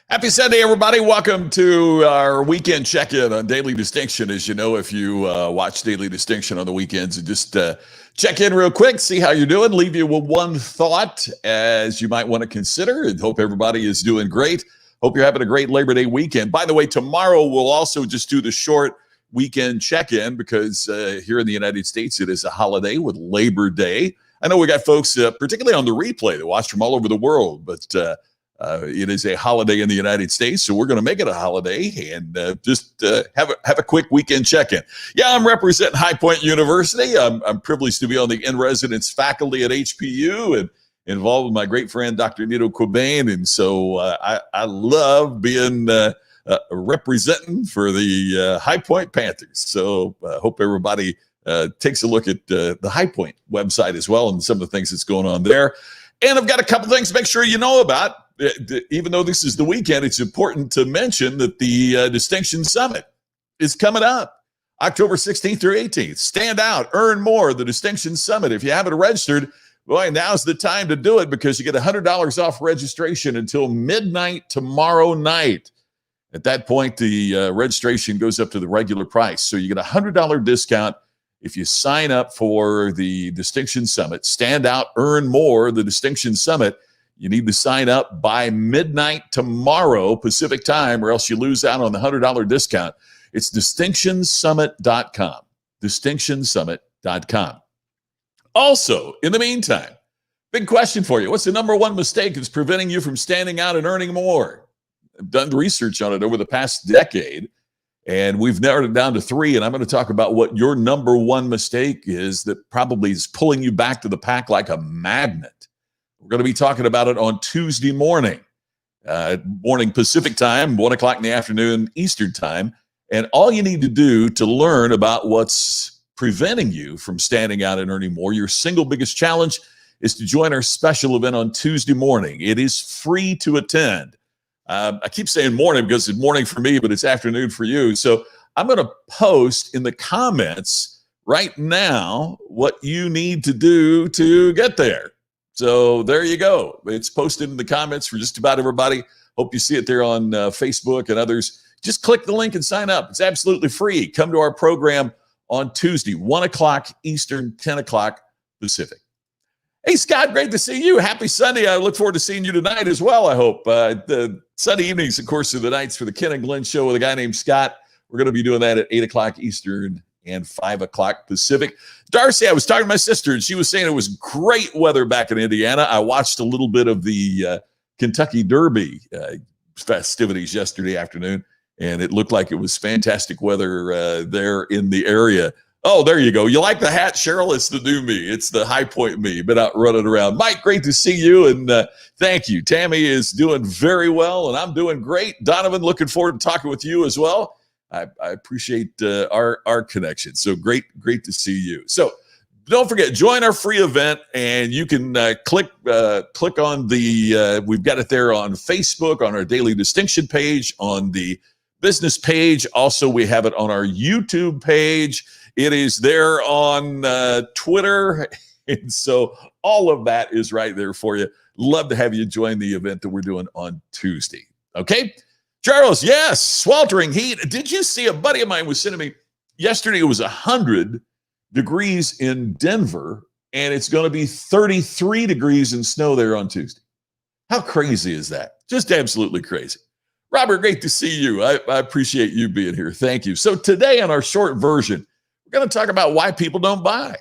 Happy Sunday, everybody. Welcome to our weekend check-in on Daily Distinction. As you know, if you watch Daily Distinction on the weekends, and just check in real quick, see how you're doing, leave you with one thought as you might want to consider, and hope everybody is doing great. Hope you're having a great Labor Day weekend. By the way, tomorrow we'll also just do the short weekend check-in because here in the United States, it is a holiday with Labor Day. I know we got folks, particularly on the replay, that watch from all over the world, but it is a holiday in the United States, so we're going to make it a holiday and just have a quick weekend check-in. Yeah, I'm representing High Point University. I'm privileged to be on the in-residence faculty at HPU and involved with my great friend, Dr. Nito Quabain. And so I love being representing for the High Point Panthers. So I hope everybody takes a look at the High Point website as well and some of the things that's going on there. And I've got a couple things to make sure you know about. Even though this is the weekend, it's important to mention that the Distinction Summit is coming up October 16th through 18th. Stand out, earn more, the Distinction Summit. If you haven't registered, boy, now's the time to do it because you get $100 off registration until midnight tomorrow night. At that point, the registration goes up to the regular price. So you get a $100 discount if you sign up for the Distinction Summit. Stand out, earn more, the Distinction Summit. You need to sign up by midnight tomorrow Pacific time, or else you lose out on the $100 discount. It's distinctionsummit.com. Distinctionsummit.com. Also, in the meantime, big question for you. What's the number one mistake that's preventing you from standing out and earning more? I've done research on it over the past decade, and we've narrowed it down to 3, and I'm going to talk about what your number one mistake is that probably is pulling you back to the pack like a magnet. We're going to be talking about it on Tuesday morning Pacific time, 1 o'clock in the afternoon, Eastern time. And all you need to do to learn about what's preventing you from standing out and earning more, your single biggest challenge, is to join our special event on Tuesday morning. It is free to attend. I keep saying morning because it's morning for me, but it's afternoon for you. So I'm going to post in the comments right now what you need to do to get there. So there you go. It's posted in the comments for just about everybody. Hope you see it there on Facebook and others. Just click the link and sign up. It's absolutely free. Come to our program on Tuesday, 1 o'clock Eastern, 10 o'clock Pacific. Hey, Scott, great to see you. Happy Sunday. I look forward to seeing you tonight as well, I hope. The Sunday evenings, of course, are the nights for the Ken and Glenn Show with a guy named Scott. We're going to be doing that at 8 o'clock Eastern and 5 o'clock Pacific. Darcy, I was talking to my sister, and she was saying it was great weather back in Indiana. I watched a little bit of the Kentucky Derby festivities yesterday afternoon, and it looked like it was fantastic weather there in the area. Oh, there you go. You like the hat, Cheryl? It's the new me. It's the High Point me. Been out running around. Mike, great to see you, and thank you. Tammy is doing very well, and I'm doing great. Donovan, looking forward to talking with you as well. I appreciate our connection. So great to see you. So don't forget, join our free event, and you can click on the, we've got it there on Facebook, on our Daily Distinction page, on the business page. Also, we have it on our YouTube page. It is there on Twitter. And so all of that is right there for you. Love to have you join the event that we're doing on Tuesday. Okay? Charles, yes, sweltering heat. Did you see a buddy of mine was sending me yesterday? It was 100 degrees in Denver, and it's going to be 33 degrees in snow there on Tuesday. How crazy is that? Just absolutely crazy. Robert, great to see you. I appreciate you being here. Thank you. So today on our short version, we're going to talk about why people don't buy.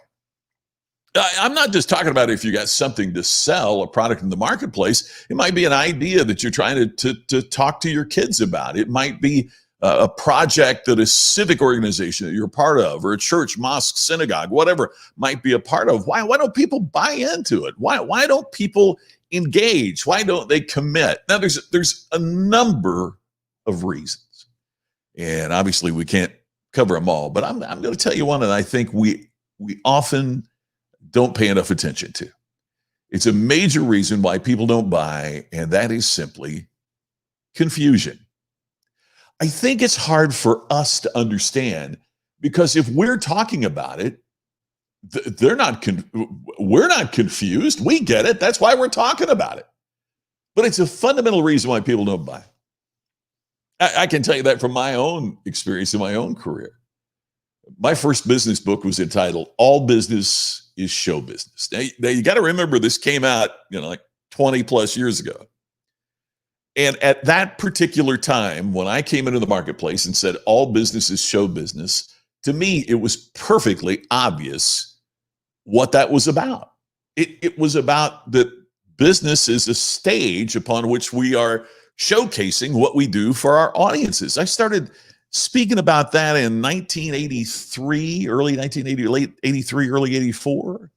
I'm not just talking about if you got something to sell, a product in the marketplace. It might be an idea that you're trying to talk to your kids about. It might be a project that a civic organization that you're a part of, or a church, mosque, synagogue, whatever might be a part of. Why don't people buy into it? Why don't people engage? Why don't they commit? Now, there's a number of reasons, and obviously we can't cover them all. But I'm going to tell you one that I think we often don't pay enough attention to. It's a major reason why people don't buy, and that is simply confusion. I think it's hard for us to understand because if we're talking about it, they're not we're not confused. We get it. That's why we're talking about it. But it's a fundamental reason why people don't buy. I can tell you that from my own experience in my own career. My first business book was entitled All Business is Show Business. Now you got to remember this came out, like 20 plus years ago. And at that particular time, when I came into the marketplace and said all business is show business, to me, it was perfectly obvious what that was about. It was about that business is a stage upon which we are showcasing what we do for our audiences. I started speaking about that in 1983, early 1980, late 83, early 84,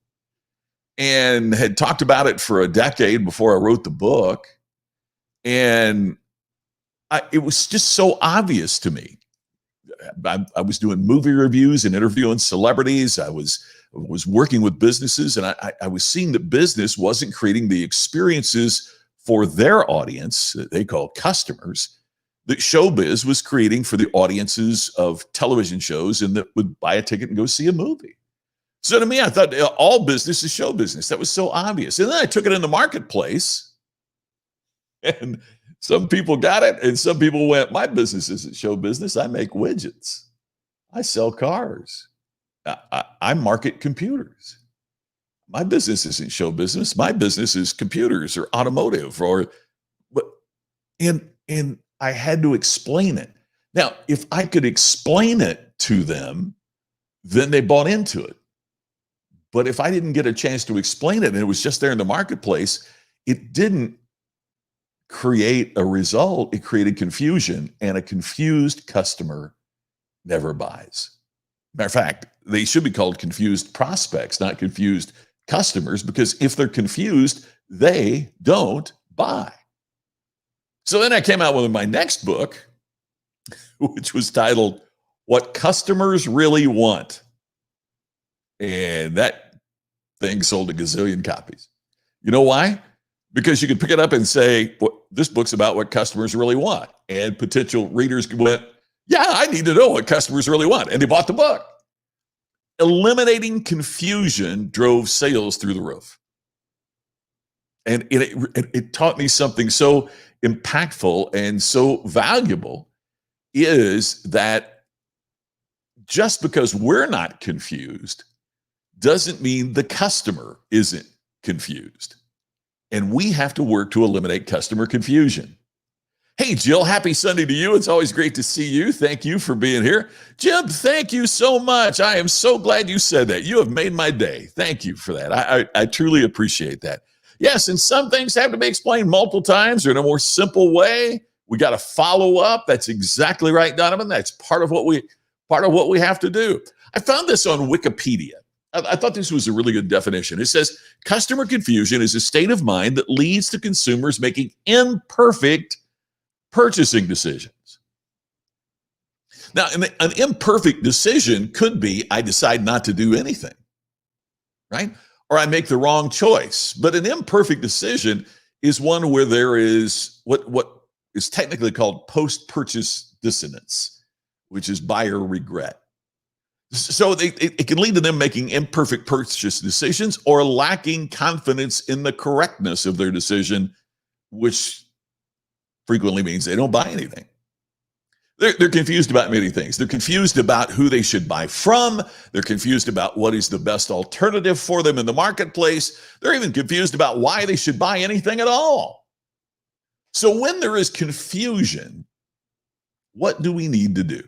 and had talked about it for a decade before I wrote the book. And it was just so obvious to me. I was doing movie reviews and interviewing celebrities. I was working with businesses, and I was seeing that business wasn't creating the experiences for their audience, that they call customers, that showbiz was creating for the audiences of television shows and that would buy a ticket and go see a movie. So to me, I thought all business is show business. That was so obvious. And then I took it in the marketplace, and some people got it, and some people went, my business isn't show business. I make widgets. I sell cars. I market computers. My business isn't show business. My business is computers or automotive and I had to explain it. Now, if I could explain it to them, then they bought into it. But if I didn't get a chance to explain it and it was just there in the marketplace, it didn't create a result. It created confusion, and a confused customer never buys. Matter of fact, they should be called confused prospects, not confused customers, because if they're confused, they don't buy. So then I came out with my next book, which was titled What Customers Really Want. And that thing sold a gazillion copies. You know why? Because you could pick it up and say, well, this book's about what customers really want. And potential readers went, yeah, I need to know what customers really want. And they bought the book. Eliminating confusion drove sales through the roof. And it taught me something so impactful and so valuable, is that just because we're not confused doesn't mean the customer isn't confused. And we have to work to eliminate customer confusion. Hey, Jill, happy Sunday to you. It's always great to see you. Thank you for being here. Jim, thank you so much. I am so glad you said that. You have made my day. Thank you for that. I truly appreciate that. Yes, and some things have to be explained multiple times or in a more simple way. We got to follow up. That's exactly right, Donovan. That's part of what we have to do. I found this on Wikipedia. I thought this was a really good definition. It says, customer confusion is a state of mind that leads to consumers making imperfect purchasing decisions. Now, an imperfect decision could be, I decide not to do anything, right? Or I make the wrong choice. But an imperfect decision is one where there is what is technically called post-purchase dissonance, which is buyer regret. So it can lead to them making imperfect purchase decisions or lacking confidence in the correctness of their decision, which frequently means they don't buy anything. They're confused about many things. They're confused about who they should buy from. They're confused about what is the best alternative for them in the marketplace. They're even confused about why they should buy anything at all. So when there is confusion, what do we need to do?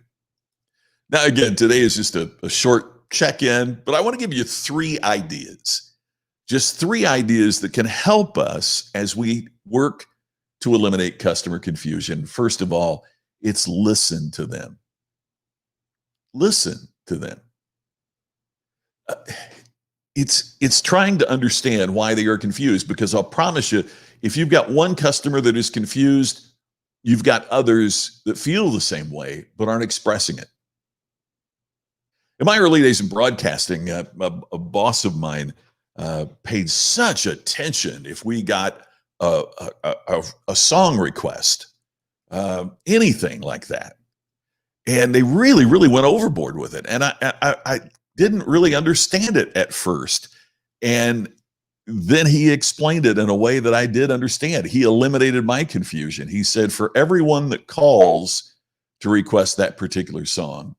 Now, again, today is just a short check-in, but I want to give you 3 ideas. Just 3 ideas that can help us as we work to eliminate customer confusion. First of all, it's listen to them. Listen to them. It's trying to understand why they are confused, because I'll promise you, if you've got one customer that is confused, you've got others that feel the same way but aren't expressing it. In my early days in broadcasting, a boss of mine paid such attention if we got a song request, anything like that. And they really, really went overboard with it. And I didn't really understand it at first. And then he explained it in a way that I did understand. He eliminated my confusion. He said, for everyone that calls to request that particular song,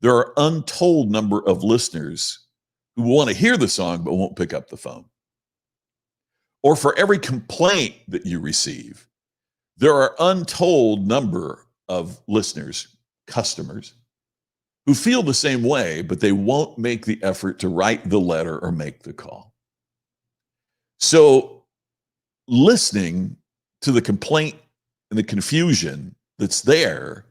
there are untold number of listeners who want to hear the song but won't pick up the phone. Or for every complaint that you receive, there are untold number of listeners, customers, who feel the same way, but they won't make the effort to write the letter or make the call. So listening to the complaint and the confusion that's there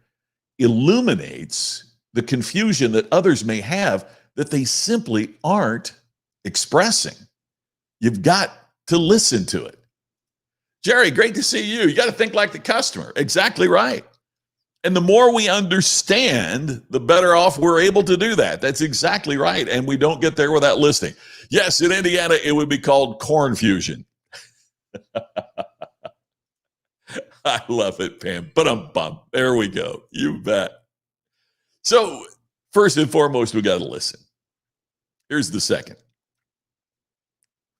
illuminates the confusion that others may have that they simply aren't expressing. You've got to listen to it. Jerry, great to see you. You got to think like the customer. Exactly right. And the more we understand, the better off we're able to do that. That's exactly right. And we don't get there without listening. Yes, in Indiana, it would be called corn fusion. I love it, Pam. Ba-dum-bum. There we go. You bet. So first and foremost, we got to listen. Here's the second.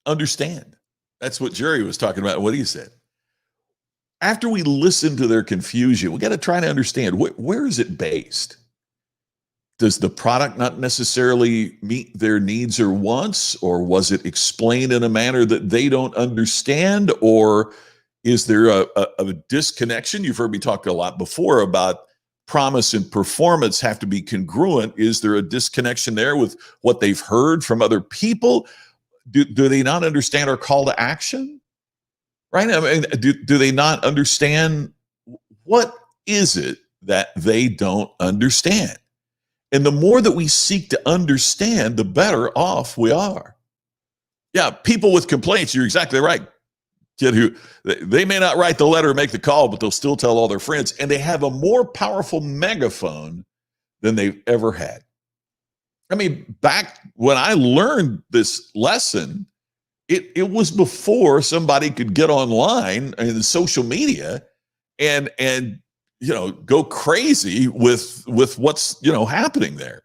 Understand. That's what Jerry was talking about, what he said. After we listen to their confusion, we got to try to understand where is it based? Does the product not necessarily meet their needs or wants, or was it explained in a manner that they don't understand, or is there a disconnection? You've heard me talk a lot before about promise and performance have to be congruent. Is there a disconnection there with what they've heard from other people? Do they not understand our call to action? Right? I mean, do they not understand what is it that they don't understand? And the more that we seek to understand, the better off we are. Yeah, people with complaints, you're exactly right. Kid, who they may not write the letter or make the call, but they'll still tell all their friends, and they have a more powerful megaphone than they've ever had. I mean, back when I learned this lesson, it was before somebody could get online and social media and go crazy with what's this there.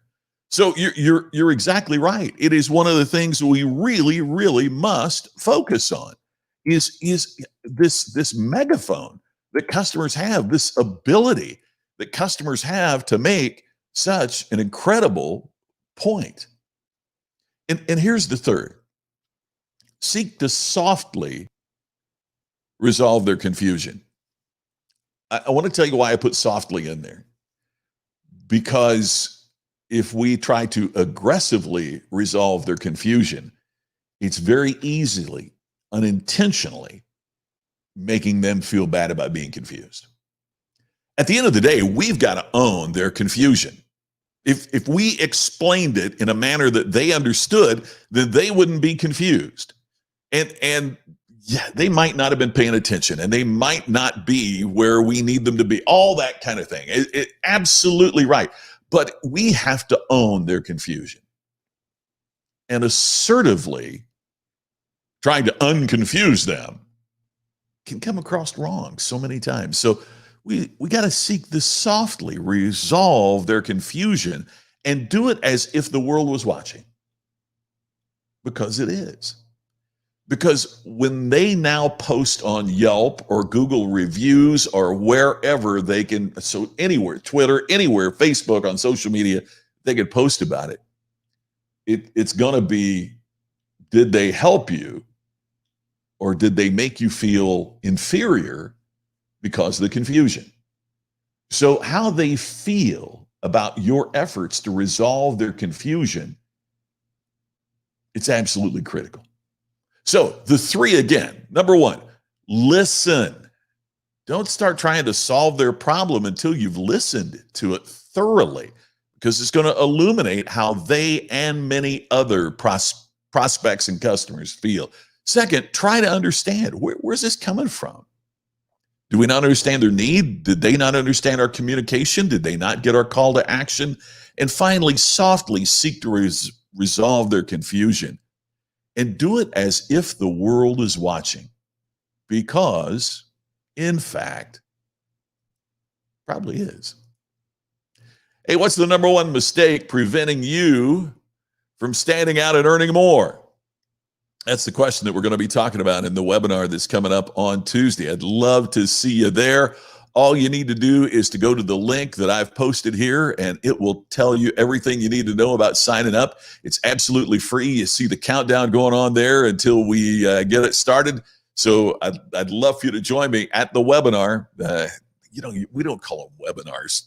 So you're exactly right. It is one of the things we really, really must focus on is this megaphone that customers have, this ability that customers have to make such an incredible point. And here's the third. Seek to softly resolve their confusion. I want to tell you why I put softly in there. Because if we try to aggressively resolve their confusion, it's very easily, unintentionally, making them feel bad about being confused. At the end of the day, we've got to own their confusion. If we explained it in a manner that they understood, then they wouldn't be confused. And yeah, they might not have been paying attention, and they might not be where we need them to be, all that kind of thing. Absolutely right. But we have to own their confusion. And assertively trying to unconfuse them can come across wrong so many times. So we got to seek to softly resolve their confusion and do it as if the world was watching, because it is. Because when they now post on Yelp or Google reviews or wherever they can, so anywhere, Twitter, anywhere, Facebook, on social media, they can post about it. It's going to be, did they help you, or did they make you feel inferior because of the confusion? So how they feel about your efforts to resolve their confusion, it's absolutely critical. So the three again. Number one, listen. Don't start trying to solve their problem until you've listened to it thoroughly, because it's going to illuminate how they and many other prospects and customers feel. Second, try to understand where's this coming from? Do we not understand their need? Did they not understand our communication? Did they not get our call to action? And finally, softly seek to resolve their confusion. and do it as if the world is watching, because, in fact, probably is. Hey, what's the number one mistake preventing you from standing out and earning more? That's the question that we're going to be talking about in the webinar that's coming up on Tuesday. I'd love to see you there. All you need to do is to go to the link that I've posted here, and it will tell you everything you need to know about signing up. It's absolutely free. You see the countdown going on there until we get it started. So I'd love for you to join me at the webinar. We don't call them webinars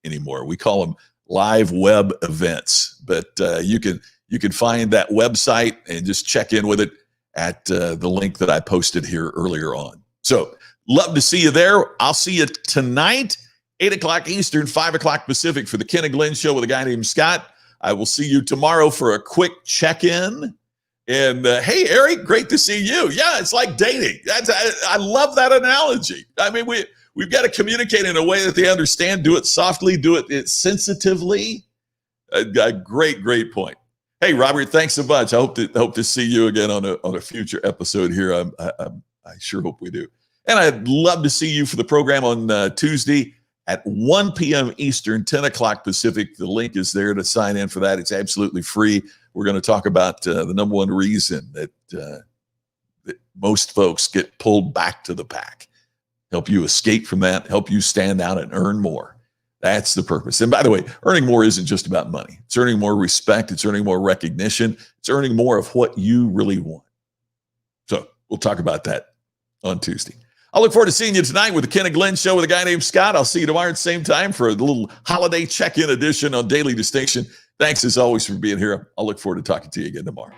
anymore. We call them live web events. But you can find that website and just check in with it at the link that I posted here earlier on. So love to see you there. I'll see you tonight, 8 o'clock Eastern, 5 o'clock Pacific, for the Ken and Glenn Show with a guy named Scott. I will see you tomorrow for a quick check-in. And hey, Eric, great to see you. Yeah, it's like dating. I love that analogy. I mean, we've got to communicate in a way that they understand. Do it softly. Do it sensitively. A great point. Hey, Robert, thanks so much. I hope to see you again on a future episode here. I sure hope we do. And I'd love to see you for the program on Tuesday at 1 p.m. Eastern, 10 o'clock Pacific. The link is there to sign in for that. It's absolutely free. We're going to talk about the number one reason that most folks get pulled back to the pack. Help you escape from that, help you stand out and earn more. That's the purpose. And by the way, earning more isn't just about money. It's earning more respect. It's earning more recognition. It's earning more of what you really want. So we'll talk about that on Tuesday. I look forward to seeing you tonight with the Ken and Glenn Show with a guy named Scott. I'll see you tomorrow at the same time for a little holiday check-in edition on Daily Distinction. Thanks as always for being here. I'll look forward to talking to you again tomorrow.